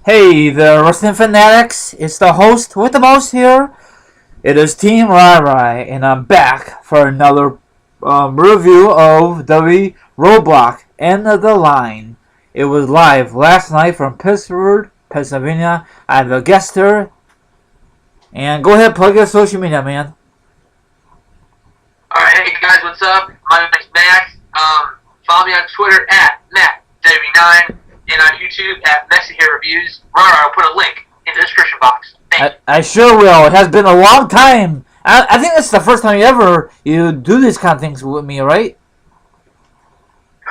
Hey there, wrestling fanatics! It's the host with the most here. It is Team Rai, and I'm back for another review of the Roadblock End of the Line. It was live last night from Pittsburgh, Pennsylvania. I have a guest here, and go ahead, plug your social media, man. Alright, hey guys, what's up? My name is Max. Follow me on Twitter at MattW9 and on YouTube at Messy Hair Reviews. I'll put a link in the description box. I sure will. It has been a long time. I think it's the first time you do these kind of things with me, right?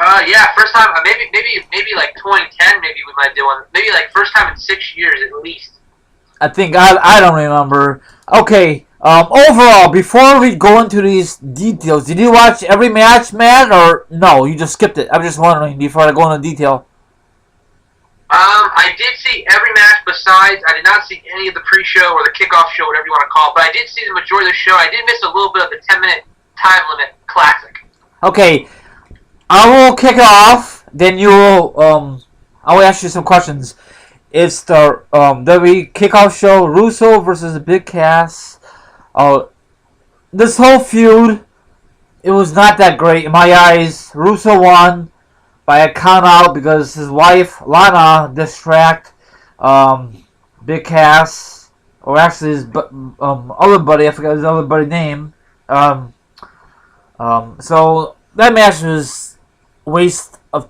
Yeah, first time, maybe like 2010, maybe we might do one. Maybe like first time in 6 years at least. I don't remember. Okay, overall, before we go into these details, did you watch every match, Matt, or no? You just skipped it. I'm just wondering before I go into detail. I did see every match besides, I did not see any of the pre-show or the kickoff show, whatever you want to call it, but I did see the majority of the show. I did miss a little bit of the 10-minute time limit classic. Okay, I will kick it off, then you will, I will ask you some questions. It's the WWE kickoff show, Russo versus Big Cass. This whole feud, it was not that great in my eyes. Russo won by a count out because his wife Lana distract Big Cass, or actually his other buddy. I forgot his other buddy's name. So that match was waste of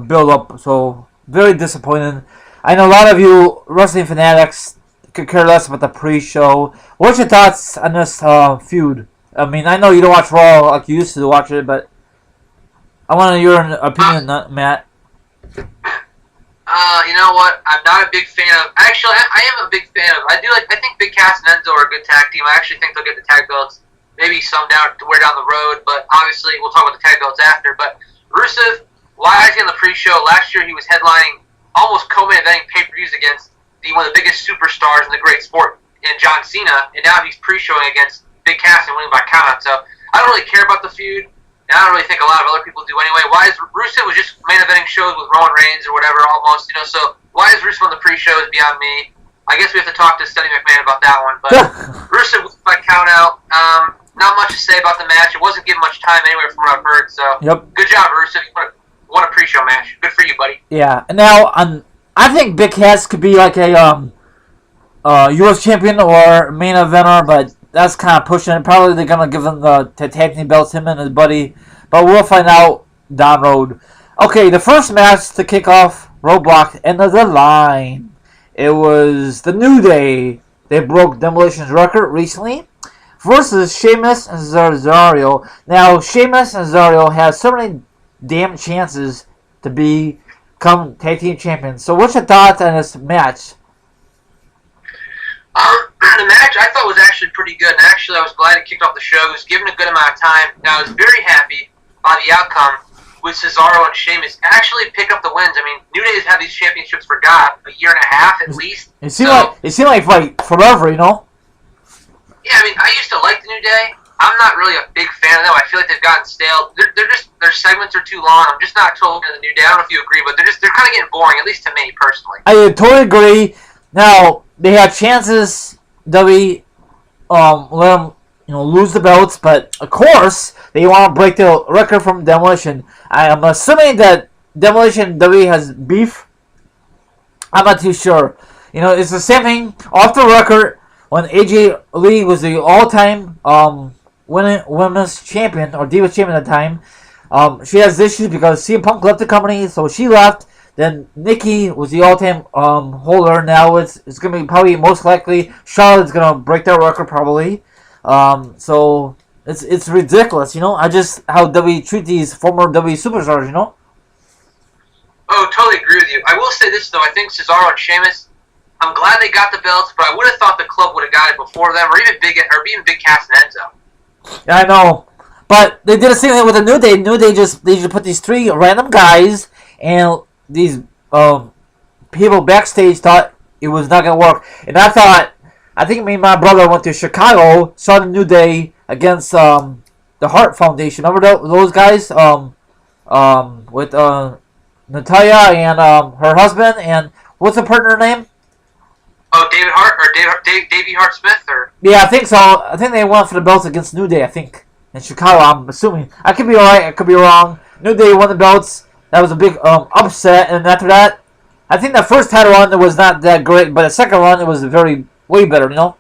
build up. So very disappointing. I know a lot of you wrestling fanatics could care less about the pre-show. What's your thoughts on this feud? I mean, I know you don't watch Raw like you used to watch it, but I want your opinion, Matt. You know what? I'm not a big fan of. Actually, I am a big fan of. I think Big Cass and Enzo are a good tag team. I actually think they'll get the tag belts. Maybe some down the road, but obviously we'll talk about the tag belts after. But Rusev, why is he on the pre-show? Last year he was headlining almost co-main eventing pay-per-views against one of the biggest superstars in the great sport, in John Cena, and now he's pre-showing against Big Cass and winning by countout. So I don't really care about the feud. And I don't really think a lot of other people do anyway. Why is Rusev was just main eventing shows with Roman Reigns or whatever almost, So why is Rusev on the pre-shows beyond me? I guess we have to talk to Stephanie McMahon about that one. But Rusev was by count out. Not much to say about the match. It wasn't given much time anyway from what I've heard. So Good job, Rusev. You won a pre-show match. Good for you, buddy. Yeah. Now, I think Big Cass could be like a U.S. champion or main eventer, but that's kind of pushing it. Probably they're going to give him the tag team belts, him and his buddy. But we'll find out down the road. Okay, the first match to kick off Roadblock End of the Line. It was the New Day. They broke Demolition's record recently. Versus Sheamus and Cesaro. Now, Sheamus and Cesaro have so many damn chances to become tag team champions. So what's your thoughts on this match? The match I thought was actually pretty good, and actually I was glad it kicked off the show. It was given a good amount of time. Now, I was very happy by the outcome with Cesaro and Sheamus actually pick up the wins. I mean, New Day has had these championships for, a year and a half at least. It seemed like forever, Yeah, I mean, I used to like the New Day. I'm not really a big fan of them. I feel like they've gotten stale. Their segments are too long. I'm just not totally into the New Day. I don't know if you agree, but they're kind of getting boring, at least to me personally. I totally agree. Now they have chances. Let them lose the belts, but of course they want to break the record from Demolition. I am assuming that Demolition W has beef. I'm not too sure. It's the same thing off the record when AJ Lee was the all-time women's champion or Divas champion at the time. She has issues because CM Punk left the company, so she left. Then Nikki was the all-time holder. Now it's going to be probably most likely Charlotte's going to break that record probably. So it's ridiculous, I just how WWE treat these former WWE superstars, Oh, totally agree with you. I will say this though. I think Cesaro and Sheamus, I'm glad they got the belts, but I would have thought the club would have got it before them, or even Big Cass and Enzo. Yeah, I know, but they did the same thing with the New Day. They just put these three random guys, and these people backstage thought it was not gonna work. And I think me and my brother went to Chicago, saw the New Day against the Hart Foundation. Remember those guys? With Natalia and her husband, and What's the partner name? Oh, David Hart or Davey Hart Smith or? Yeah, I think so. I think they won for the belts against New Day. I think in Chicago. I'm assuming. I could be right. I could be wrong. New Day won the belts. That was a big upset. And after that, I think the first title run was not that great, but the second run it was way better. You know.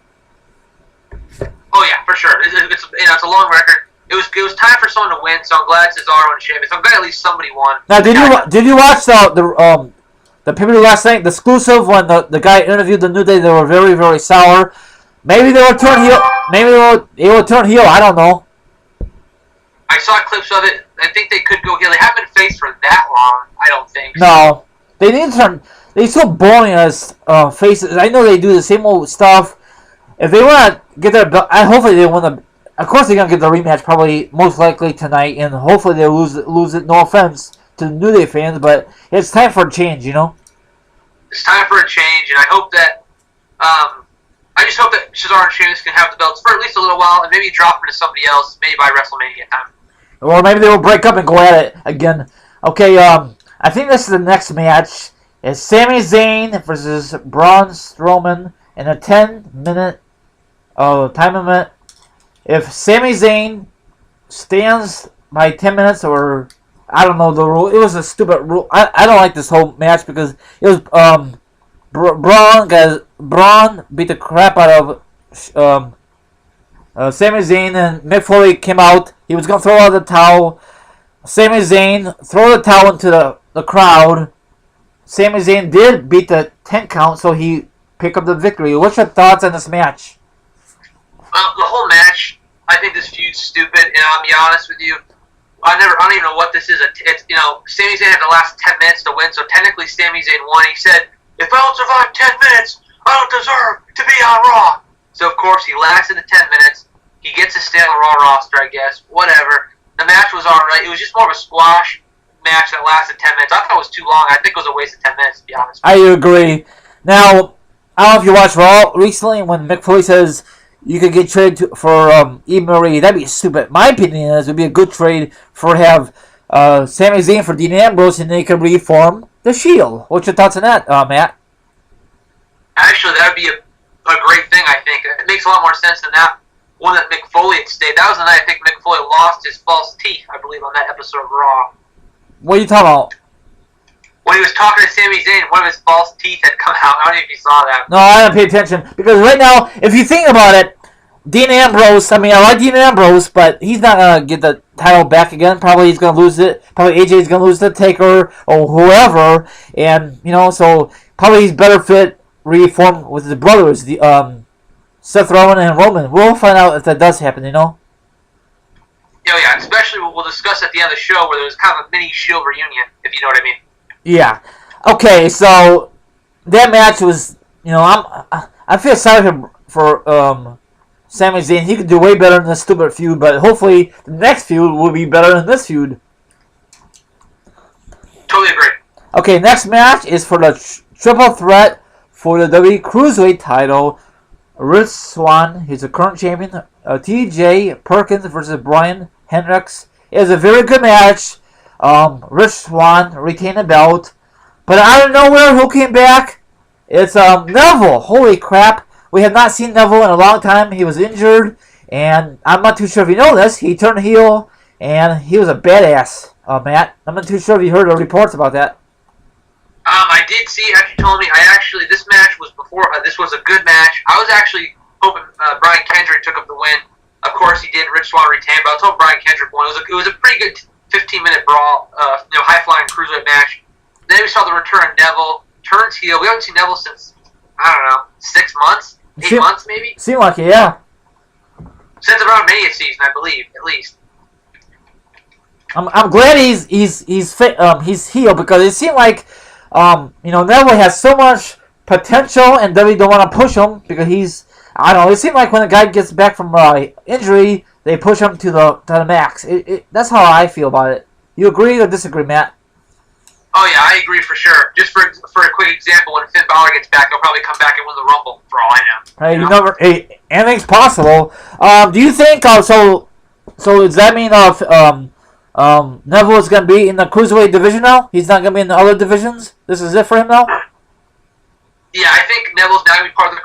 Oh yeah, for sure. It's a long record. It was time for someone to win, so I'm glad Cesaro won champion. So I'm glad at least somebody won. Now, did you watch the pay-per-view last night, the exclusive, when the guy interviewed the New Day? They were very, very sour. Maybe they will turn heel. Maybe they will turn heel. I don't know. I saw clips of it. I think they could go heel. They haven't been faced for that long. I don't think. No, they need to turn. They're so boring as faces. I know they do the same old stuff. If they want to get their belt, hopefully they win the. Of course, they're gonna get the rematch probably most likely tonight, and hopefully they lose it. No offense to the New Day fans, but it's time for a change. You know. It's time for a change, and I hope that. I just hope that Cesaro and Sheamus can have the belts for at least a little while, and maybe drop them to somebody else, maybe by WrestleMania time. Or maybe they will break up and go at it again. Okay, I think this is the next match. It's Sami Zayn versus Braun Strowman in a 10-minute time limit. If Sami Zayn stands by 10 minutes, or I don't know the rule. It was a stupid rule. I don't like this whole match because it was Braun beat the crap out of Sami Zayn, and Mick Foley came out. He was going to throw out the towel. Sami Zayn threw the towel into the crowd. Sami Zayn did beat the 10 count, so he picked up the victory. What's your thoughts on this match? The whole match, I think this feud's stupid, and I'll be honest with you. I don't even know what this is. It's Sami Zayn had the last 10 minutes to win, so technically Sami Zayn won. He said, "If I don't survive 10 minutes, I don't deserve to be on Raw." So of course he lasted the 10 minutes. He gets to stay on the Raw roster, I guess. Whatever. The match was alright. It was just more of a squash match that lasted 10 minutes. I thought it was too long. I think it was a waste of 10 minutes, to be honest. I agree. Now, I don't know if you watched Raw recently when Mick Foley says you could get traded for Eve Marie. That'd be stupid. My opinion is it would be a good trade for have Sami Zayn for Dean Ambrose, and they could reform the Shield. What's your thoughts on that, Matt? Actually, that would be a great thing, I think. It makes a lot more sense than that one that Mick Foley had stayed. That was the night I think Mick Foley lost his false teeth, I believe, on that episode of Raw. What are you talking about? When he was talking to Sami Zayn, one of his false teeth had come out. I don't know if you saw that. No, I didn't pay attention. Because right now, if you think about it, Dean Ambrose, I like Dean Ambrose, but he's not going to get the title back again. Probably he's going to lose it. Probably AJ's going to lose the Taker or whoever. And, so probably he's better fit, reform with his brothers, Seth Rollins and Roman. We'll find out if that does happen, Yeah, especially we'll discuss at the end of the show where there's kind of a mini Shield reunion, if you know what I mean. Yeah. Okay, so that match was, I feel sorry for Sami Zayn. He could do way better in this stupid feud, but hopefully the next feud will be better than this feud. Totally agree. Okay, next match is for the triple threat for the WWE Cruiserweight title. Rich Swann, he's the current champion. T.J. Perkins versus Brian Hendricks. It was a very good match. Rich Swann retained the belt. But out of nowhere, who came back? It's Neville. Holy crap. We have not seen Neville in a long time. He was injured. And I'm not too sure if you know this. He turned heel. And he was a badass, Matt. I'm not too sure if you heard the reports about that. I did see, after you told me, this match was before, this was a good match. I was actually hoping Brian Kendrick took up the win. Of course he did. Rich Swann retained, but I was hoping Brian Kendrick won. It was a pretty good 15-minute brawl, high-flying cruiserweight match. Then we saw the return of Neville, turns heel. We haven't seen Neville since, 6 months? 8 months, maybe? Seemed like it, yeah. Since around Mania season, I believe, at least. I'm glad he's heel, because it seemed like Neville has so much potential, and WWE don't want to push him because he's, it seemed like when a guy gets back from injury, they push him to the max. That's how I feel about it. You agree or disagree, Matt? Oh yeah, I agree for sure. Just for a quick example, when Finn Balor gets back, he'll probably come back and win the Rumble, for all I know. Hey, anything's possible. Do you think, so does that mean Neville is going to be in the Cruiserweight division now? He's not going to be in the other divisions? This is it for him now?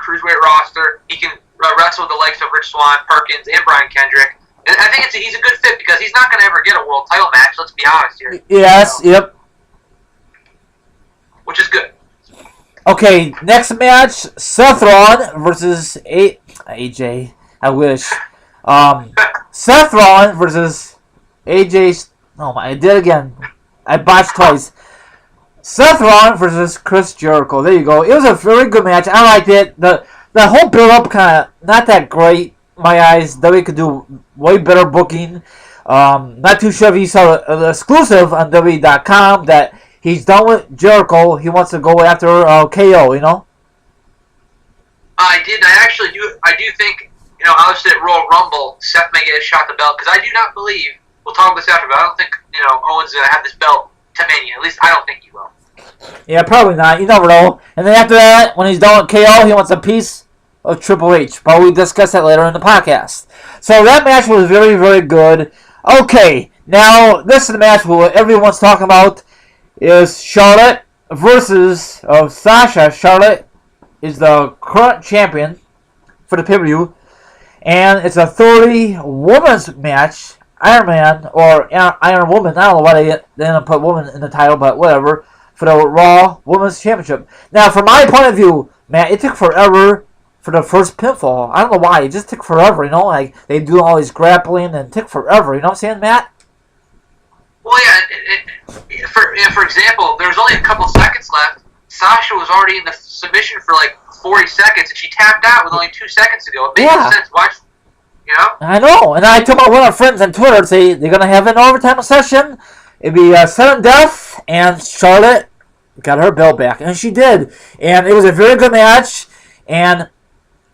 cruiserweight roster. He can wrestle with the likes of Rich Swann, Perkins, and Brian Kendrick. And I think he's a good fit because he's not going to ever get a world title match. Let's be honest here. Yes. Yep. Which is good. Okay, next match: Seth Rollins versus AJ. I wish. Seth Rollins versus AJ. Oh my! I did it again. I botched twice. Seth Rollins versus Chris Jericho. There you go. It was a very good match. I liked it. The whole build-up kind of not that great. In my eyes, WWE could do way better booking. Not too sure if you saw the exclusive on WWE.com that he's done with Jericho. He wants to go after KO. You know. I did. I do think. Obviously at Royal Rumble, Seth may get a shot at the belt because I do not believe. We'll talk about this after, but I don't think Owens is gonna have this belt to Mania. At least I don't think he will. Yeah, probably not. You never know. And then after that, when he's done with KO, he wants a piece of Triple H. But we discuss that later in the podcast. So that match was very, very good. Okay, now this is the match where everyone's talking about is Charlotte versus Sasha. Charlotte is the current champion for the pay-per-view. And it's a 30 women's match. Iron Man or Iron Woman. I don't know why they didn't put woman in the title, but whatever. For the Raw Women's Championship. Now, from my point of view, Matt, it took forever for the first pinfall. I don't know why. It just took forever, Like, they do all these grappling and it took forever. You know what I'm saying, Matt? Well, yeah. For example, there was only a couple seconds left. Sasha was already in the submission for like 40 seconds, and she tapped out with only 2 seconds to go. It made no sense. Watch. I know, and I told my one of my friends on Twitter, say they're going to have an overtime session. It'd be sudden death, and Charlotte got her belt back, and she did. And it was a very good match, and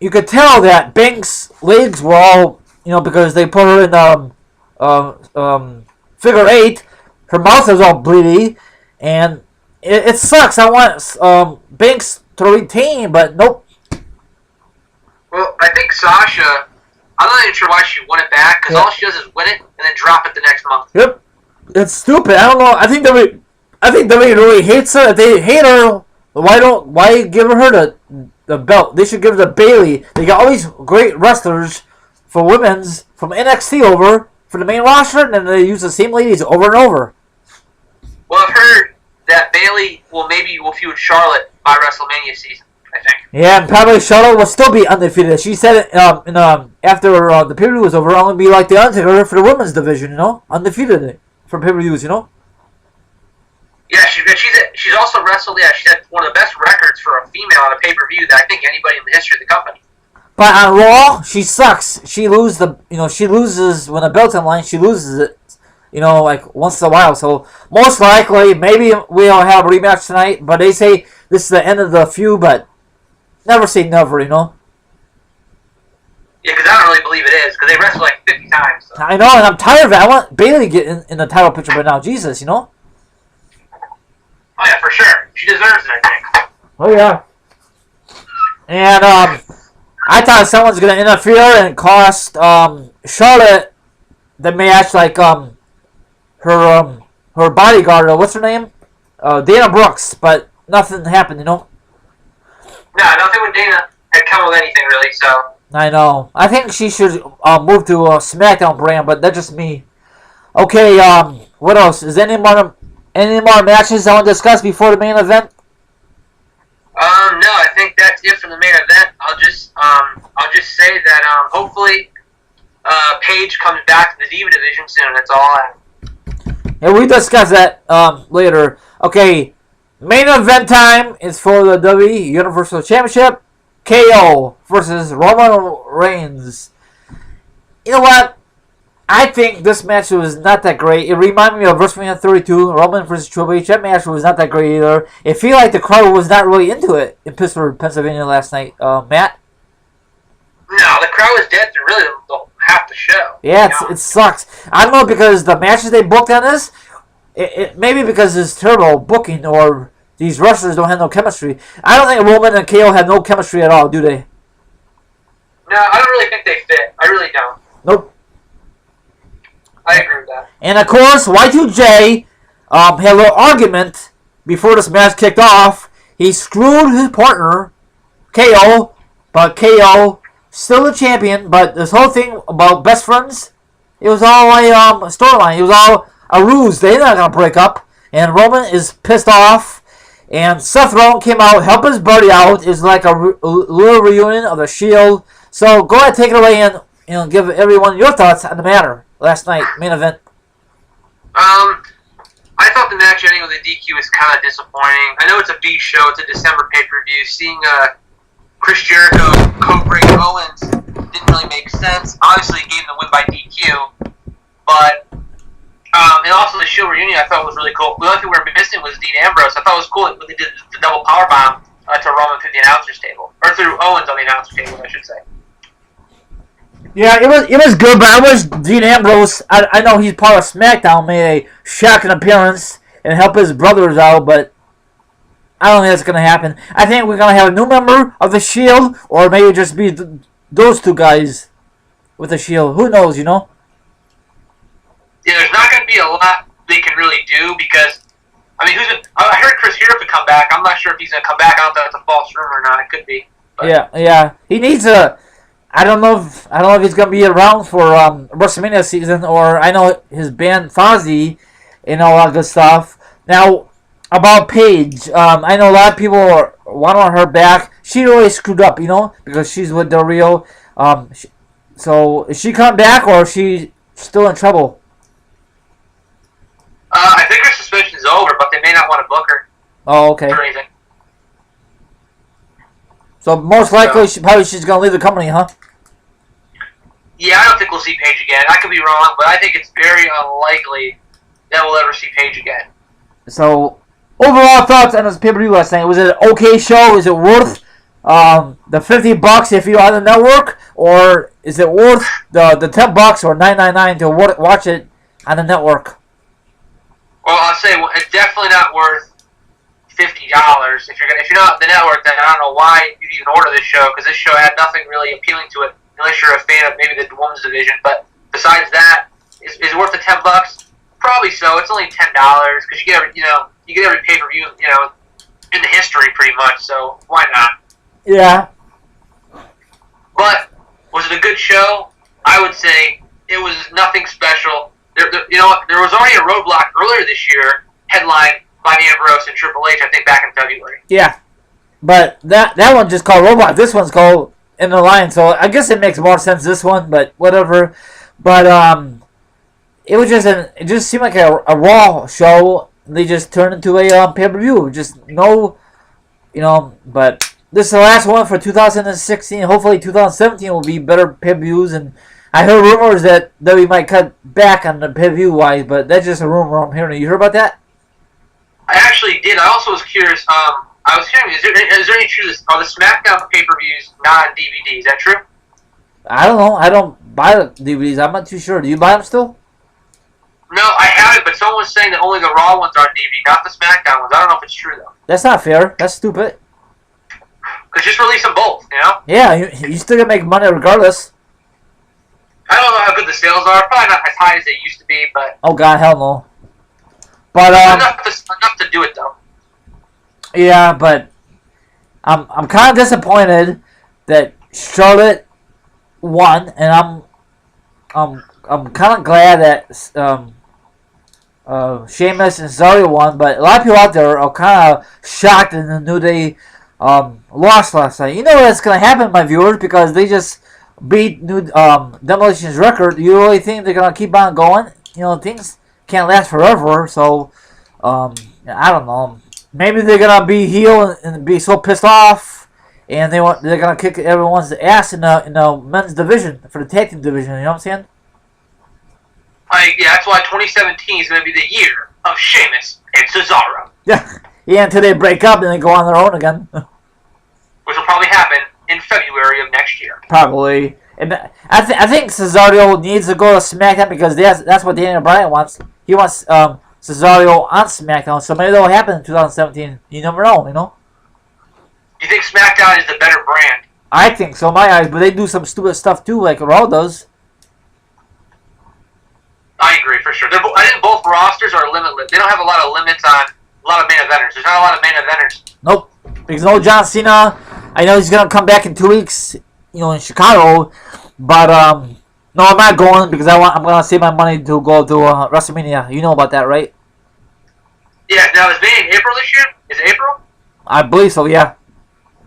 you could tell that Banks' legs were all, because they put her in figure 8. Her mouth was all bleedy, and it sucks. I want Banks to retain, but nope. Well, I think Sasha... I'm not even sure why she won it back, because all she does is win it and then drop it the next month. Yep. It's stupid. I don't know. I think WWE really hates her. If they hate her, why give her the belt? They should give it to Bayley. They got all these great wrestlers for women's from NXT over for the main roster, and then they use the same ladies over and over. Well, I've heard that Bayley will feud Charlotte by WrestleMania season. I think. Yeah, and probably Charlotte will still be undefeated. She said it after the pay-per-view was over, I'm going to be like the Undertaker for the women's division, undefeated for pay-per-views, Yeah, she's also wrestled. Yeah, she's had one of the best records for a female on a pay-per-view that I think anybody in the history of the company. But on Raw, she sucks. She loses when the belt's on line. She loses it, like once in a while. So most likely, maybe we'll have a rematch tonight. But they say this is the end of the feud, but. Never say never, Yeah, because I don't really believe it is, because they wrestled like 50 times. So. I know, and I'm tired of it. I want Bayley to get in the title picture by now. Jesus, Oh, yeah, for sure. She deserves it, I think. Oh, yeah. And I thought someone's going to interfere and cost Charlotte the match, like her bodyguard, what's her name? Dana Brooks, but nothing happened, No, nothing with Dana had come with anything, really, so... I know. I think she should move to a SmackDown brand, but that's just me. Okay, what else? Is there any more matches I want to discuss before the main event? No, I think that's it for the main event. I'll just say that hopefully Paige comes back to the Diva division soon. That's all I have. Yeah, we discuss that later. Okay, main event time is for the WWE Universal Championship. KO versus Roman Reigns. You know what? I think this match was not that great. It reminded me of WrestleMania 32, Roman versus Triple H. That match was not that great either. It felt like the crowd was not really into it in Pittsburgh, Pennsylvania last night. Matt? No, the crowd was dead through really half the show. Yeah, it sucks. I don't know, because the matches they booked on this, it maybe because it's terrible booking or these wrestlers don't have no chemistry. I don't think Roman and KO have no chemistry at all, do they? No, I don't really think they fit. I really don't. Nope. I agree with that. And of course, Y2J had a little argument before this match kicked off. He screwed his partner, KO, but KO still the champion. But this whole thing about best friends, it was all a storyline. It was all a ruse. They're not gonna break up, and Roman is pissed off. And Seth Rollins came out, help his buddy out. It's like a little reunion of the Shield. So go ahead, take it away, and give everyone your thoughts on the matter last night main event. I thought the match ending with the DQ was kind of disappointing. I know it's a big show. It's a December pay-per-view. Seeing Chris Jericho co-bring Owens didn't really make sense. Obviously, he gave him the win by DQ, but and also the Shield reunion I thought was really cool. The only thing we were missing was Dean Ambrose. I thought it was cool that they did the double powerbomb to Roman through the announcer's table, or through Owens on the announcer's table, I should say. Yeah, it was good, but I wish Dean Ambrose, I know he's part of SmackDown, made a shocking appearance and help his brothers out, but I don't think that's going to happen. I think we're going to have a new member of the Shield, or maybe just be those two guys with the Shield. Who knows, you know? Yeah, there's not going to be a lot they can really do because, I mean, I heard Chris Hero could come back. I'm not sure if he's going to come back. I don't know if that's a false rumor or not. It could be. But. Yeah. He needs a... I don't know if he's gonna be around for WrestleMania season, or I know his band Fozzy and all that good stuff. Now about Paige, I know a lot of people want her back. She really screwed up, you know, because she's with Del Rio. So is she coming back, or is she still in trouble? I think her suspension's over, but they may not want to book her. Oh, okay. For anything. So most likely, she's gonna leave the company, huh? Yeah, I don't think we'll see Paige again. I could be wrong, but I think it's very unlikely that we'll ever see Paige again. So, overall thoughts on this pay-per-view last night? Was it an okay show? Is it worth the $50 if you're on the network, or is it worth the $10 or $9.99 to watch it on the network? Well, I'll say it's definitely not worth $50. If you're not on the network, then I don't know why you'd even order this show, because this show had nothing really appealing to it, unless you're a fan of maybe the women's division. But besides that, is it worth the $10? Probably so. It's only $10 because you get every pay-per-view in the history pretty much. So why not? Yeah. But was it a good show? I would say it was nothing special. There was already a roadblock earlier this year, headlined by Ambrose and Triple H, I think back in February. Yeah, but that one just called Roadblock. This one's called In the Line, so I guess it makes more sense this one, but whatever. But it just seemed like a Raw show. They just turned into a pay-per-view. Just no, but this is the last one for 2016. Hopefully 2017 will be better pay-per-views, and I heard rumors that we might cut back on the pay-per-view wise, but that's just a rumor I'm hearing. You heard about that? I actually did. I also was curious. I was hearing, is there any truth? Are the SmackDown pay-per-views not on DVD? Is that true? I don't know. I don't buy the DVDs. I'm not too sure. Do you buy them still? No, I haven't, but someone was saying that only the Raw ones are on DVD, not the SmackDown ones. I don't know if it's true, though. That's not fair. That's stupid. Because just release them both, Yeah, you still gonna make money regardless. I don't know how good the sales are. Probably not as high as they used to be, but... Oh, God, hell no. But, enough to do it, though. Yeah, but I'm kind of disappointed that Charlotte won, and I'm kind of glad that Sheamus and Cesaro won. But a lot of people out there are kind of shocked and they knew they lost last night. You know what's going to happen, my viewers, because they just beat Demolition's record. You really think they're going to keep on going? Things can't last forever, so I don't know. Maybe they're gonna be heel and be so pissed off, and they're gonna kick everyone's ass in the men's division for the tag team division. You know what I'm saying? Yeah, that's why 2017 is gonna be the year of Sheamus and Cesaro. Yeah, until they break up and they go on their own again. Which will probably happen in February of next year. Probably, and I think Cesaro needs to go to SmackDown because that's what Daniel Bryan wants. He wants Cesaro on SmackDown, so maybe that'll happen in 2017. You never know, Do you think SmackDown is the better brand? I think so, in my eyes, but they do some stupid stuff too, like Raw does. I agree, for sure. I think both rosters are limitless. They don't have a lot of limits on a lot of main eventers. There's not a lot of main eventers. Nope. There's no John Cena. I know he's gonna come back in 2 weeks, in Chicago, but no, I'm not going because I'm gonna save my money to go to WrestleMania. You know about that, right? Yeah. Now is Mania in April this year? Is it April? I believe so. Yeah.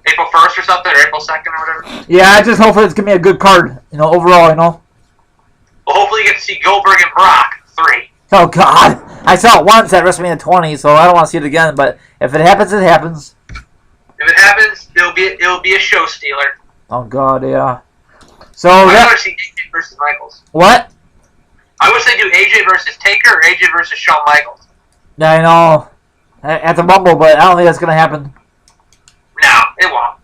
April 1st or something, or April 2nd or whatever. Yeah, I just hopefully it's gonna be a good card. Overall. Well, hopefully you get to see Goldberg and Brock 3. Oh God, I saw it once at WrestleMania 20, so I don't want to see it again. But if it happens, it happens. If it happens, it'll be a show stealer. Oh God, yeah. So I want to see AJ versus Michaels. What? I wish they do AJ versus Taker or AJ versus Shawn Michaels. Yeah, I know. At the Rumble, but I don't think that's gonna happen. No, it won't.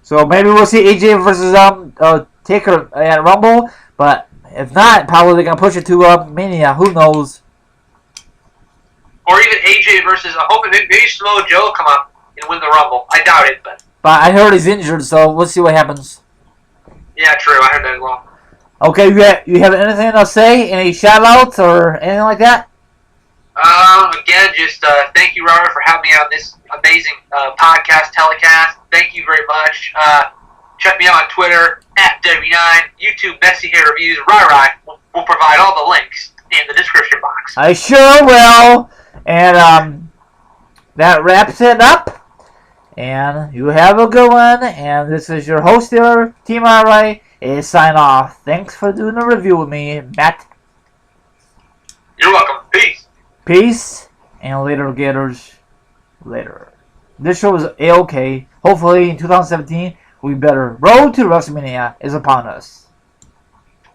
So maybe we'll see AJ versus Taker at Rumble, but if not, probably they're gonna push it to Mania. Who knows? Or even AJ versus. I'm hoping maybe Samoa Joe will come up and win the Rumble. I doubt it, but. But I heard he's injured, so we'll see what happens. Yeah, true. I heard that as well. Okay, you have anything to say? Any shout-outs or anything like that? Again, just thank you, Robert, for having me on this amazing podcast telecast. Thank you very much. Check me out on Twitter @W9, YouTube Messy Hair Reviews. Rai will provide all the links in the description box. I sure will. And that wraps it up. And you have a good one. And this is your host here, Team Rai, is sign off. Thanks for doing the review with me, Matt. You're welcome. Peace. Peace. And later, Gators. Later. This show is A-OK. Hopefully in 2017 we'll be better. Road to WrestleMania is upon us.